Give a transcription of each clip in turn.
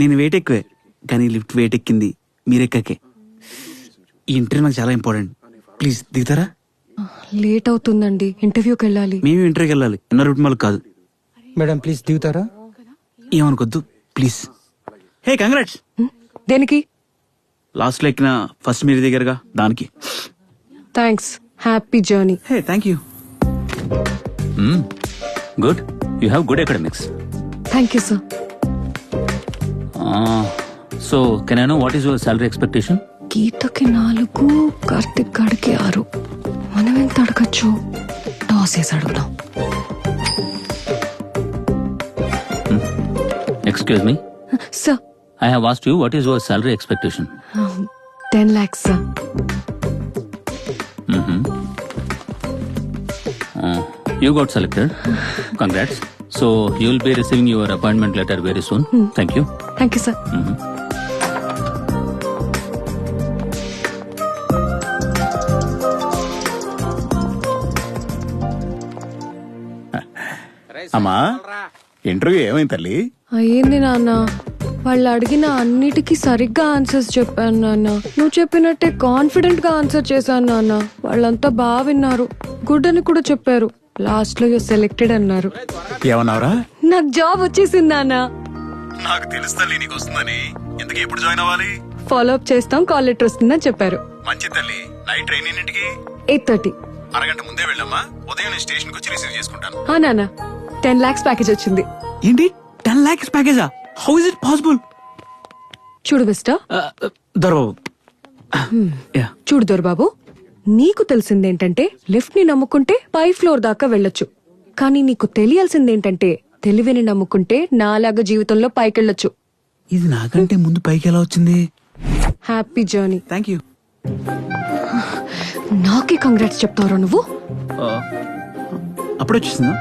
నేను వెయిట్ ఎక్కువే, కానీ లిఫ్ట్ వెయిట్ ఎక్కింది మీరెక్కకే. ఈ ఇంటర్వ్యూ నాకు చాలా ఇంపార్టెంట్, ప్లీజ్ దిగుతారా? లేట్ అవుతుందండి, ఇంటర్వ్యూకి వెళ్ళాలి. మేము ఇంటర్వ్యూకి వెళ్ళాలి, ఎన్నో రూట్ మాలకు కాదు. మేడం ప్లీజ్ దిగుతారా? ఏమనుకోద్దు ప్లీజ్. Hey congrats. దేనికి? లాస్ట్ లో ఎక్కిన ఫస్ట్ మీరు దిగారుగా, దానికి. Thanks, happy journey. Hey thank you. Good, you have good academics. Thank you sir. So can I know what is your salary expectation? గీతకి 4, కార్తిక్ గడికి 6. మనం ఎంత అడగచ్చు? టాస్ వేసి అడుగుదాం. Excuse me sir, I have asked you what is your salary expectation? 10 lakhs sir. You got selected. Congrats. So you will be receiving your appointment letter very soon. Thank you. Thank you sir. అమ్మా interview ఏమైంది తల్లి? అయ్యింది నాన్న. వాళ్ళు అడిగిన అన్నిటికీ సరిగ్గా answers చెప్పాను నాన్న. నువ్వు చెప్పినట్టే కాన్ఫిడెంట్ గా ఆన్సర్ చేశాను నాన్న. వాళ్ళంతా బాగా విన్నారు, గుడ్ అని కూడా చెప్పారు. లాస్ట్ లో సెలెక్టెడ్ అన్నారు. ఏమన్నావురా? నాకు జాబ్ వచ్చేసింది నాన్న. నాకు తెలుసు తల్లి నీకు వస్తుందని. ఎందుకు ఎప్పుడు జాయిన్ అవ్వాలి? ఫాలో అప్ చేస్తాం, కాల్ లెటర్ వస్తుందని చెప్పారు. మంచి తల్లి. నైట్ ట్రైన్ ఎన్నింటికి? 8:30. అరగంట ముందే వెళ్ళమ్మా. ఉదయం నేను స్టేషన్ కి వచ్చి రిసీవ్ చేసుకుంటాను. నాన్న 10 lakhs ప్యాకేజ్ వచ్చింది. ఏంటి 10 lakhs ప్యాకేజా? How is it possible? చూడు మిస్టర్, దొరబాబు. చూడు దొరబాబు, నీకు తెలిసిందేంటంటే లిఫ్ట్ ని నమ్ముకుంటే పై ఫ్లోర్ దాకా వెళ్ళొచ్చు. కానీ నీకు తెలియాల్సిందేంటంటే తెలివిని నమ్ముకుంటే నాలాగా జీవితంలో పైకెళ్ళొచ్చు. ఇది నాకంటే ముందు పైకి ఎలా వచ్చింది? Happy journey. Thank you. నాకే కంగ్రాట్స్ చెప్తావురా నువ్వు? అప్పుడు వచ్చేసిందా?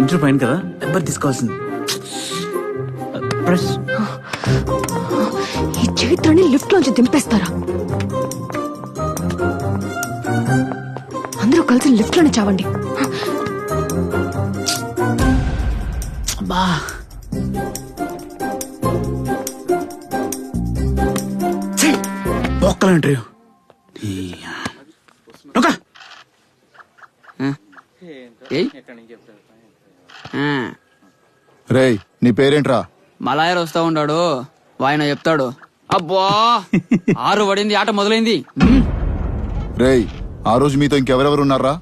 ఇంటర్వ్యూ పైన కదా, నెంబర్ తీసుకోవాల్సింది. ప్రెస్. ఈ చరిత్రని లిఫ్ట్ లోంచి దింపేస్తారా? అందరూ కలిసి లిఫ్ట్ లోనే చావండి. బా ఒక్కల ఇంటర్వ్యూ. రేయ్ నీ పేరేంట్రా? మలాయర్ వస్తా ఉన్నాడు, ఆయన చెప్తాడు. అబ్బా 6 పడింది, ఆట మొదలైంది. రేయ్ ఆ రోజు మీతో ఇంకెవరెవరు ఉన్నారా?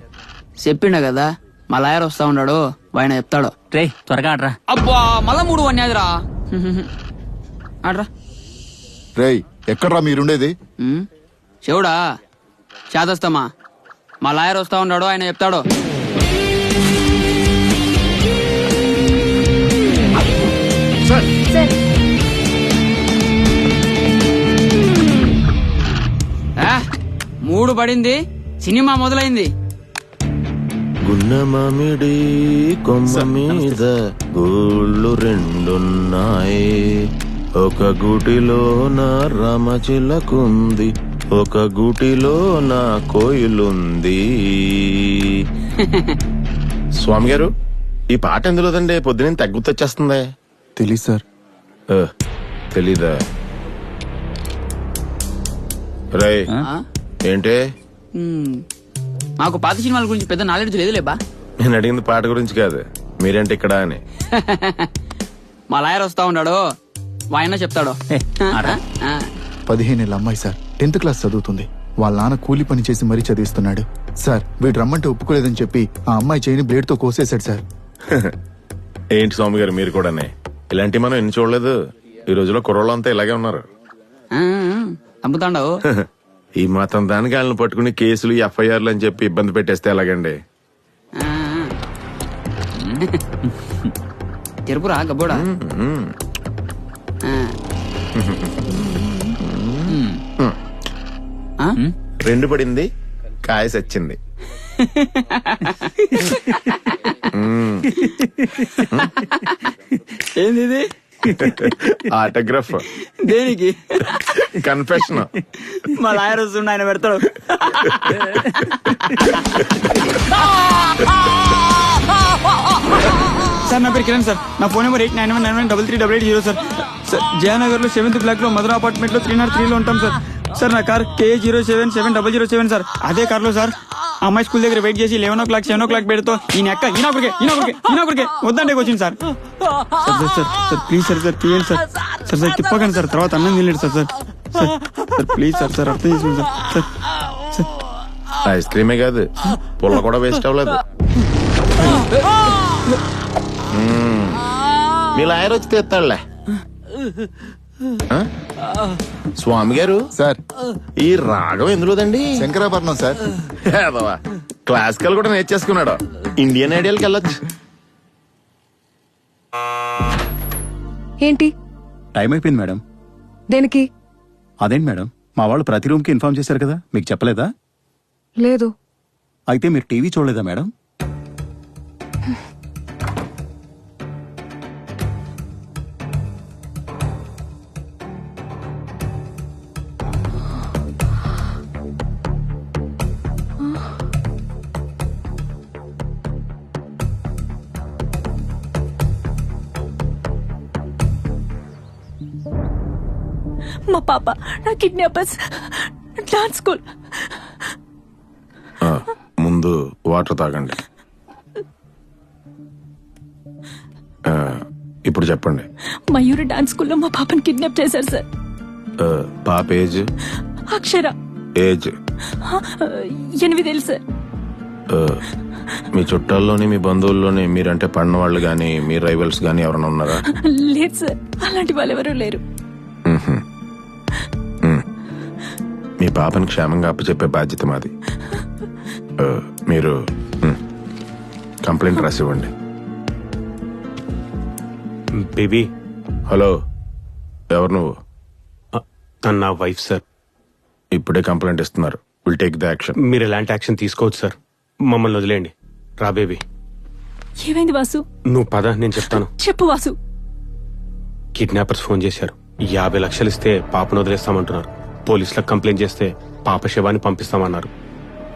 చెప్పిండ కదా, మలాయర్ వస్తా ఉన్నాడు, ఆయన చెప్తాడు. రే త్వరగా ఆడరా. అబ్బా మళ్ళా 3 అన్యాదిరా. ఆడరా. రేయ్ ఎక్కడ్రా మీరుండేది? చెవుడా చేదస్తామా, మలాయర్ వస్తా ఉన్నాడు, ఆయన చెప్తాడు. సార్ 3 పడింది, సినిమా మొదలైంది. గున్న మామిడి కొమ్మ మీద గూళ్ళు 2ఉన్నాయి. ఒక గూటిలో నా రామచిలకుంది, ఒక గూటిలో నా కోయిలుంది. స్వామి గారు ఈ పాట ఎందులోదండి? పొద్దున తగ్గుతొచ్చేస్తుంది. తెలీదు సార్. తెలీదా? రై ఏంటే? మాకు పాత సినిమాల గురించి పెద్ద నాలెడ్జ్ లేదులేబా. నేను అడిగింది పాట గురించి కాదు, మీరేంటి ఇక్కడ అని. మా లాయర్ వస్తా ఉన్నాడు, ఆయన చెప్తాడు. 15 ఏళ్ళ అమ్మాయి సార్, 10th క్లాస్ చదువుతుంది. వాళ్ళ నాన్న కూలి పని చేసి మరీ చదివిస్తున్నాడు సార్. వీడు రమ్మంటే ఒప్పుకోలేదని చెప్పి ఆ అమ్మాయి చేయిని బ్లేడ్ తో కోసేశాడు సార్. ఏంటి స్వామి గారు మీరు కూడానే? ఇలాంటి మనం ఎన్ని చూడలేదు. ఈ రోజులో కుర్రోళ్ళంతా ఇలాగే ఉన్నారు. చంపుతాండవు. ఈ మాత్రం దానికి వాళ్ళని పట్టుకుని కేసులు ఎఫ్ఐఆర్లు అని చెప్పి ఇబ్బంది పెట్టేస్తే ఎలాగండి? చెరుపురా గబ్బోడా. 2 పడింది, కాయ సచ్చింది. ఏంది ఆటోగ్రాఫ్ దేనికి? కన్ఫెషన్. మా లాయర్ వస్తుండే ఆయన పెడతాడు. సార్ నా పేరు కిరణ్ సార్. నా phone number 8919933880 sir. Sir Jayanagar లో 7th బ్లాక్ లో మధుర అపార్ట్మెంట్ లో 303 లో ఉంటాం సార్. సార్ నా కార్ KA077007 సార్. అదే కార్ లో సార్ అమ్మాయి స్కూల్ దగ్గర వెయిట్ చేసి 11 o'clock 7 o'clock పెడితో ఈయనొకరికే వద్దంటే వచ్చింది సార్. Sir sir sir please sir sir తీయండి సార్. సార్ సార్ తిప్పకండి సార్, తర్వాత అన్నం తినలేడు sir. Sir sir sir please sir sir అర్థం చేసుకోండి సార్. సార్ సార్ ఐస్ క్రీమే కాదు, పుల్ల కూడా వేస్ట్ అవ్వలేదు. మీ లాయర్ వచ్చి తెస్తాడులే. స్వామి గారు, సార్ ఈ రాగం ఎందులోదండి? శంకరాభరణం సార్. క్లాసికల్ కూడా నేర్చేసుకున్నాడు. ఇండియన్ ఐడియల్కి వెళ్ళొచ్చు. ఏంటి? టైం అయిపోయింది మేడం. దేనికి? అదేంటి మేడం, మా వాళ్ళు ప్రతి రూమ్ కి ఇన్ఫార్మ్ చేశారు కదా, మీకు చెప్పలేదా? లేదు. అయితే మీరు టీవీ చూడలేదా మేడం? మా పాప నా కిడ్నాపర్స్ డాన్స్ స్కూల్. ముందు వాటర్ తాగండి. ఇప్పుడు చెప్పండి. మయూరి డాన్స్ స్కూల్లో మా పాపని కిడ్నాప్ చేశారు సార్. పాప ఏజ్? అక్షర ఏజ్ 8 ఏళ్ళు సార్. మీ చుట్టాల్లోని మీ బంధువుల్లోని మీరంటే పడిన వాళ్ళు గాని మీ రైవల్స్ గాని ఎవరైనా ఉన్నారా? లేదు సార్, అలాంటి వాళ్ళు ఎవరూ లేరు. మీ పాపని క్షేమంగా అప్పచెప్పే బాధ్యత మాది. మీరు కంప్లైంట్ రాసివ్వండి. బేబీ. హలో, ఎవరు నువ్వు? తను నా వైఫ్ సార్. ఇప్పుడే కంప్లైంట్ ఇస్తున్నారు. Will take the action. మీరు ఎలాంటి యాక్షన్ తీసుకోవచ్చు సార్, మమ్మల్ని వదిలేయండి. రా బేబీ. ఏమైంది వాసు? నువ్వు పద, నేను చెప్తాను. చెప్పు వాసు. కిడ్నాపర్స్ ఫోన్ చేశారు. 50 లక్షలు ఇస్తే పాపను వదిలేస్తామంటున్నారు. పోలీసులకు కంప్లైంట్ చేస్తే పాప శవాన్ని పంపిస్తామన్నారు.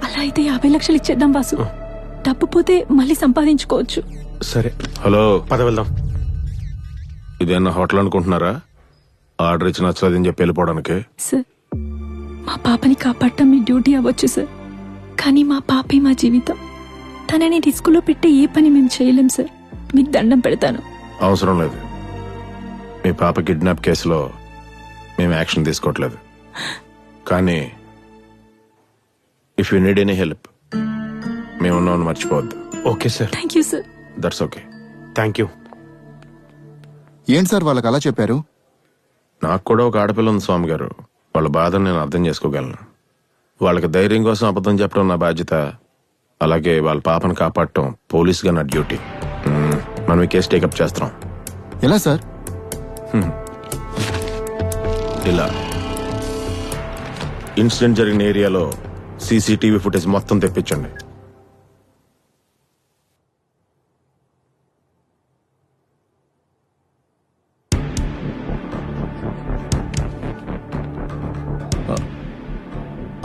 అలా అయితే 50 లక్షలు ఇచ్చేద్దాం వాసు. డబ్బు పోతే మళ్ళీ సంపాదించుకోవచ్చు. సరే, హలో, పద వెళ్దాం. ఇదేనా హోటల్ అనుకుంటున్నారా? ఆర్డర్ ఇచ్చి నచ్చలేదని చెప్పి వెళ్ళిపోవడానికి? సార్, మా పాపని కాపాడటం మీ డ్యూటీ అవ్వచ్చు సార్, కానీ మా పాపే మా జీవితం. తనని రిస్కులో పెట్టే ఏ పని మేము చేయలేం సార్. మీకు దండం పెడతాను. అవసరం లేదు. మీ పాప కిడ్నాప్ కేసులో మేము యాక్షన్ తీసుకోవట్లేదు. కానీ if you need any help మేమున్నామని మర్చిపోవద్దు. Okay sir. Thank you sir. That's okay. Thank you. ఏంటి సార్ వాళ్ళకి అలా చెప్పారు? నాకు కూడా ఒక ఆడపిల్ల ఉంది స్వామి గారు. వాళ్ళ బాధను నేను అర్థం చేసుకోగలను. వాళ్ళకి ధైర్యం కోసం అబద్ధం చెప్పడం నా బాధ్యత. అలాగే వాళ్ళ పాపను కాపాడటం పోలీసుగా నా డ్యూటీ. మనం ఈ కేసు టేకప్ చేస్తున్నాం. ఎలా సార్? ఇలా ఇన్సిడెంట్ జరిగిన ఏరియాలో సీసీటీవీ ఫుటేజ్ మొత్తం తెప్పించండి.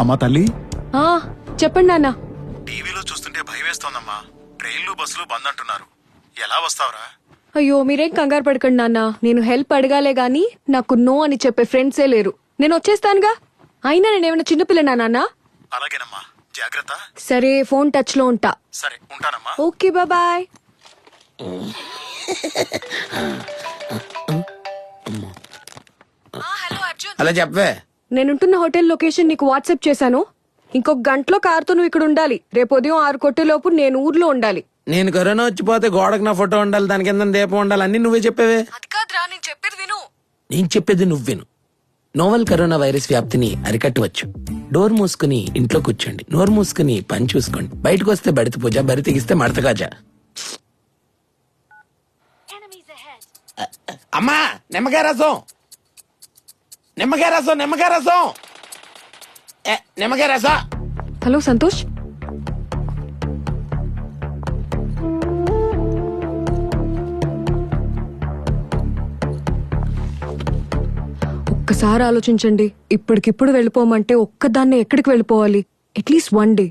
అమ్మా తల్లి. చెప్పండి నాన్న. టీవీలో చూస్తుంటే భయం వేస్తోందమ్మా. ట్రైన్లు బస్సులు బంద్ అంటున్నారు. ఎలా వస్తావురా? అయ్యో మీరేం కంగారు పడకండి నాన్న. నేను హెల్ప్ అడగాలే గాని నాకు నో అని చెప్పే ఫ్రెండ్సే లేరు. నేను వచ్చేస్తానుగా. అయినా నేనేమైనా చిన్నపిల్లనా నాన్న? అలాగేనమ్మా, జాగ్రత్త. సరే, ఫోన్ టచ్ లో ఉంటా. సరే, ఉంటానమ్మా. Okay, bye. అలా చెప్పవే. నేనుంటున్న హోటల్ లొకేషన్ నీకు వాట్సాప్ చేశాను. ఇంకొక గంటలో కారుతో నువ్వు ఇక్కడ ఉండాలి. రేపు ఉదయం 6 కొట్టేలోపు నేను ఊర్లో ఉండాలి. నేను కరోనా వచ్చిపోతే గోడకు నా ఫోటో ఉండాలి, దాని కింద దీపం ఉండాలి, అన్ని నువ్వే చెప్పేవే. అది కాదురా, నేను చెప్పేది విను. నేను చెప్పేది నువ్వు విను. నోవల్ కరోనా వైరస్ వ్యాప్తిని అరికట్టవచ్చు. డోర్ మూసుకుని ఇంట్లో కూర్చోండి. నోరు మూసుకుని పని చూసుకోండి. బయటకు వస్తే బడిత పూజ, బరి తెగిస్తే మడతగాజా. అమ్మా, నిమ్మకాయ రసం, నిమ్మకాయ రసం, నిమ్మకాయ రసం, నిమ్మకాయ రసం. హలో సంతోష్. ఒక్కసారి ఆలోచించండి. ఇప్పటికిప్పుడు వెళ్ళిపోమంటే ఒక్కదాన్నే ఎక్కడికి వెళ్ళిపోవాలి? At least 1 day.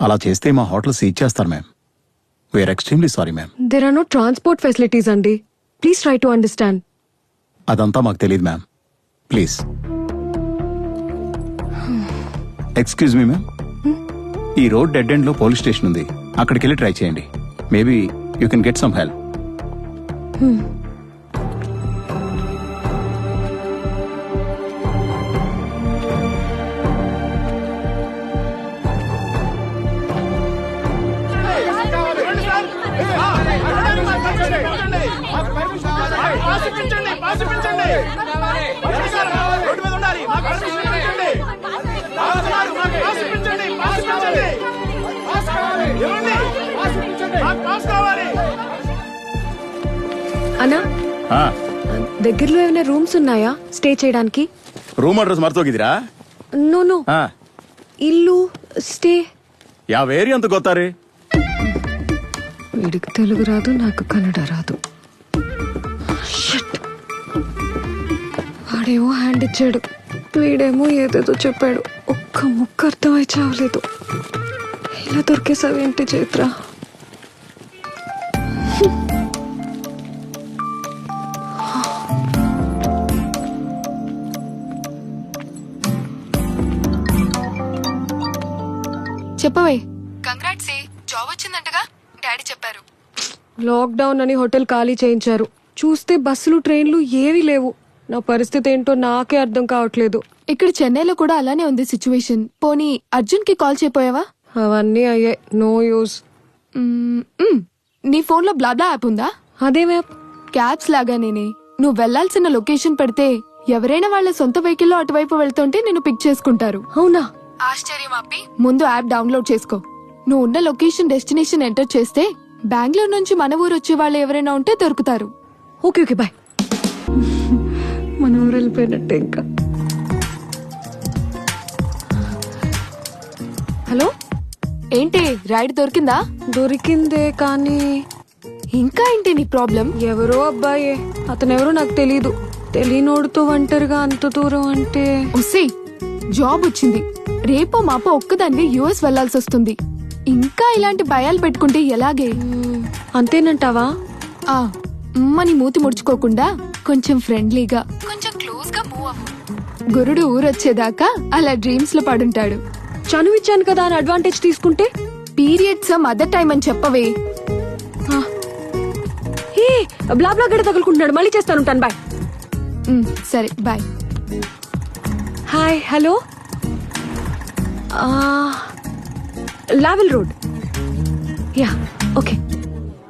అలా చేస్తే మా హోటల్ సీజ్ చేస్తారు ma'am. We are extremely sorry ma'am. There are no transport facilities అండి. Please try to understand. అదంతా మాకు తెలియదు ma'am. Please excuse me ma'am. ఈ రోడ్ డెడ్ ఎండ్ లో పోలీస్ స్టేషన్ ఉంది. అక్కడికి వెళ్ళి ట్రై చేయండి. Maybe you can get some help. అన్నా, దగ్గరలో ఏమైనా రూమ్స్ ఉన్నాయా స్టే చేయడానికి? ರೂಮ್ ಅಡ್ರೆಸ್ ಮರ್ತೋಗಿದ್ದೀರಾ? నో నో, ಹಾ, ఇల్లు స్టే. ಯಾವ ಏರಿಯಾ ಅಂತ ಗೊತ್ತಾರೆ? వీడికి తెలుగు రాదు, నాకు కన్నడ రాదు. Shit. వాడేమో హ్యాండ్ ఇచ్చాడు, వీడేమో ఏదేదో చెప్పాడు. ఒక్క ముక్క అర్థమై చావలేదు. ఇలా దొరికేసావేంటి చైత్ర? చెప్పవే. కంగ్రాట్స్, జాబ్ వచ్చిందంటగా డాడీ చెప్పారు. లాక్డౌన్ అని హోటల్ ఖాళీ చేయించారు. చూస్తే బస్సులు ట్రైన్లు ఏవీ లేవు. నా పరిస్థితి ఏంటో నాకే అర్థం కావట్లేదు. ఇక్కడ చెన్నైలో కూడా అలానే ఉంది సిచ్యువేషన్. పోనీ అర్జున్ కి కాల్ చేయపోయావా? అవన్నీ అయ్యాయి, నో యూస్. నీ ఫోన్ లో బ్లాబ్లా యాప్ ఉందా? అదే మ్యాప్. క్యాబ్స్ లాగానేనే. నువ్వు వెళ్లాల్సిన లొకేషన్ పెడితే ఎవరైనా వాళ్ళ సొంత వెహికల్లో అటువైపు వెళ్తుంటే నిన్ను పిక్ చేసుకుంటారు. అవునా? ఆశ్చర్యం అప్పి. ముందు యాప్ డౌన్లోడ్ చేసుకో. నువ్వు ఉన్న లొకేషన్ డెస్టినేషన్ ఎంటర్ చేస్తే బెంగళూరు నుంచి మన ఊరు వచ్చే వాళ్ళు ఎవరైనా ఉంటే దొరుకుతారు. Okay okay bye. మన ఊరు వెళ్ళిపోయినట్టే ఇంకా. హలో, ఏంటి రైడ్ దొరికిందా? దొరికిందే, కానీ ఇంకా ఏంటి నీ ప్రాబ్లం? ఎవరో అబ్బాయే, అతనెవరో నాకు తెలీదు. తెలియనోడుతో ఒంటరిగా అంత దూరం అంటే. ఉస్సే, జాబ్ వచ్చింది. రేపో మాపో ఒక్కదాన్ని యుఎస్ వెళ్లాల్సి వస్తుంది. ఇంకా ఇలాంటి భయాలు పెట్టుకుంటే ఎలాగే? అంతేనంటావా? మని మూతి ముడుచుకోకుండా కొంచెం ఫ్రెండ్లీగా, కొంచెం క్లోజ్ గా మూవ్ అవ్వు. గురుడు ఊరొచ్చేదాకా అలా డ్రీమ్స్ లో పడుంటాడు. చనువు ఇచ్చాను కదా అని అడ్వాంటేజ్ తీసుకుంటే? పీరియడ్స్ మదర్ టైం అని చెప్పవే. బ్లా బ్లా గడ తగులుకుంటున్నాడు. మళ్ళీ చేస్తాను. బాయ్. సరే bye. Hi, hello. Lavelle road. Yeah, okay.